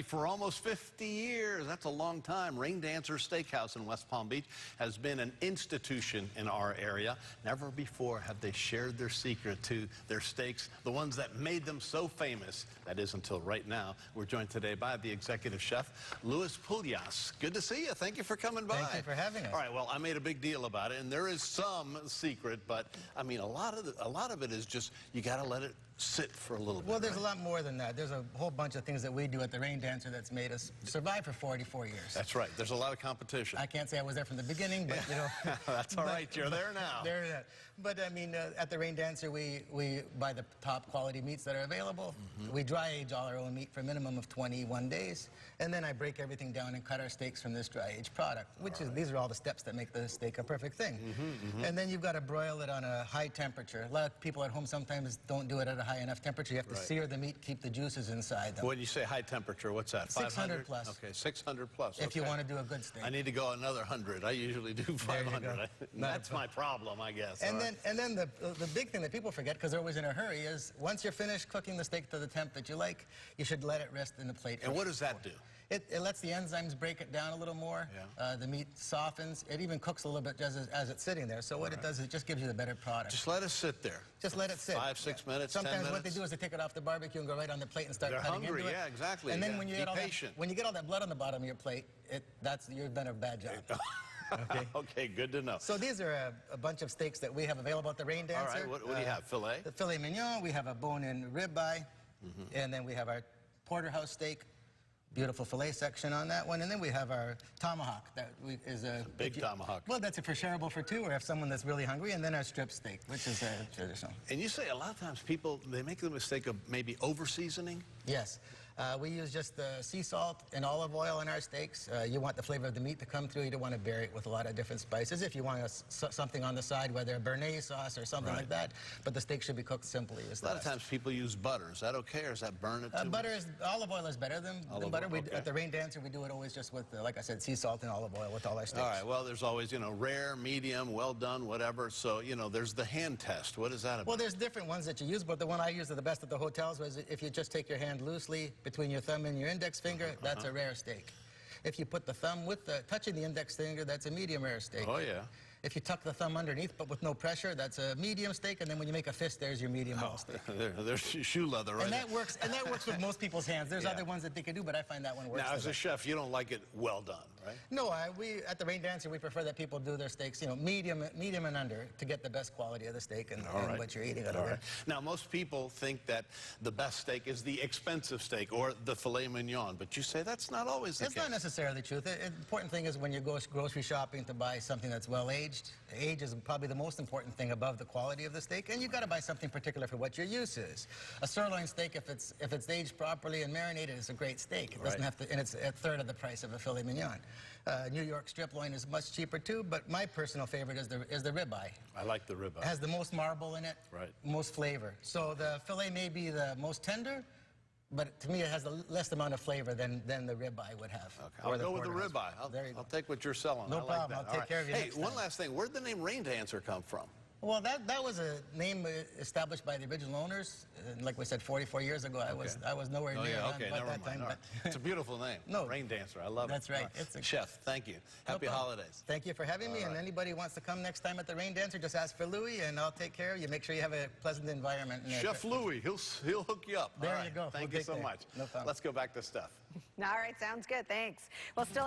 For almost 50 years, that's a long time. Raindancer Steakhouse in West Palm Beach has been an institution in our area. Never before have they shared their secret to their steaks, the ones that made them so famous. That is until right now. We're joined today by the executive chef, Luis Puglias. Good to see you. Thank you for coming by. Thank you for having us. All right, well, I made a big deal about it, and there is some secret, but I mean, a lot of it is just you got to let it sit for a little bit. Well, there's right? a lot more than that. There's a whole bunch of things that we do at the Raindancer that's made us survive for 44 years. That's right. There's a lot of competition. I can't say I was there from the beginning, but you know. That's all right. You're there now. There. But I mean, at the Raindancer, we buy the top quality meats that are available. We dry age all our own meat for a minimum of 21 days, and then I break everything down and cut our steaks from this dry age product. These are all the steps that make the steak a perfect thing. And then you've got to broil it on a high temperature. A lot of people at home sometimes don't do it at a high enough temperature. You have to sear the meat, keep the juices inside them. When you say high temperature, what's that? 600 plus. Okay, 600 plus. If you want to do a good steak. I need to go another 100. I usually do 500. That's my problem, I guess. And then the big thing that people forget, because they're always in a hurry, is once you're finished cooking the steak to the temp that you like, you should let it rest in the plate. And what does that do? It lets the enzymes break it down a little more. Yeah. The meat softens. It even cooks a little bit just as it's sitting there. So what it does is it just gives you the better product. Just let it sit there. Just let it sit. 5, 6 minutes, Sometimes 10 minutes. What they do is they take it off the barbecue and go right on the plate and start They're cutting hungry, into it. yeah, exactly. And then when you when you get all that blood on the bottom of your plate, you've done a bad job. Okay. Okay, good to know. So these are a bunch of steaks that we have available at the Raindancer. All right, what do you have? Filet? The filet mignon. We have a bone-in ribeye, and then we have our porterhouse steak. Beautiful filet section on that one, and then we have our tomahawk. Is a big tomahawk. Well, that's for shareable for two, or if someone that's really hungry, and then our strip steak, which is traditional. And you say a lot of times people, they make the mistake of maybe over-seasoning? Yes. We use just the sea salt and olive oil in our steaks. You want the flavor of the meat to come through. You don't want to bury it with a lot of different spices. If you want something on the side, whether a béarnaise sauce or something like that, but the steak should be cooked simply. A lot of times people use butter. Is that okay, or does that burn it too much? Olive oil is better than butter. At the Raindancer, we do it always just with, like I said, sea salt and olive oil with all our steaks. All right. Well, there's always, rare, medium, well done, whatever. So, there's the hand test. What is that about? Well, there's different ones that you use, but the one I use the best at the hotels was if you just take your hand loosely between your thumb and your index finger, that's a rare steak. If you put the thumb touching the index finger, that's a medium rare steak. Oh, yeah. If you tuck the thumb underneath, but with no pressure, that's a medium steak, and then when you make a fist, there's your medium well steak. There's shoe leather, right? And that works with most people's hands. There's other ones that they can do, but I find that one works. Now, as a chef, you don't like it well done, right? No, we at the Raindancer, we prefer that people do their steaks, medium and under, to get the best quality of the steak and what you're eating. All right. Now, most people think that the best steak is the expensive steak or the filet mignon, but you say that's not always the case. That's not necessarily the truth. The important thing is when you go grocery shopping to buy something that's well aged. Age is probably the most important thing above the quality of the steak, and you've got to buy something particular for what your use is. A sirloin steak, if it's aged properly and marinated, is a great steak. It doesn't have to, and it's a third of the price of a filet mignon. New York strip loin is much cheaper too, but my personal favorite is the ribeye. I like the ribeye. It has the most marble in it, most flavor. So the filet may be the most tender, but to me, it has the least amount of flavor than the ribeye would have. Okay. I'll go with the ribeye. I'll take what you're selling. No problem. I'll take care of you. Hey, one last thing. Where'd the name Raindancer come from? Well, that was a name established by the original owners. Like we said, 44 years ago. I was nowhere near that time. But it's a beautiful name. Raindancer. I love it. That's right. Chef, thank you. Happy holidays. Thank you for having me. And anybody who wants to come next time at the Raindancer, just ask for Louis, and I'll take care of you. Make sure you have a pleasant environment. Chef Louis, he'll hook you up. There you go. Thank you so much. No problem. Let's go back to Steph. All right, sounds good. Thanks. Well, still.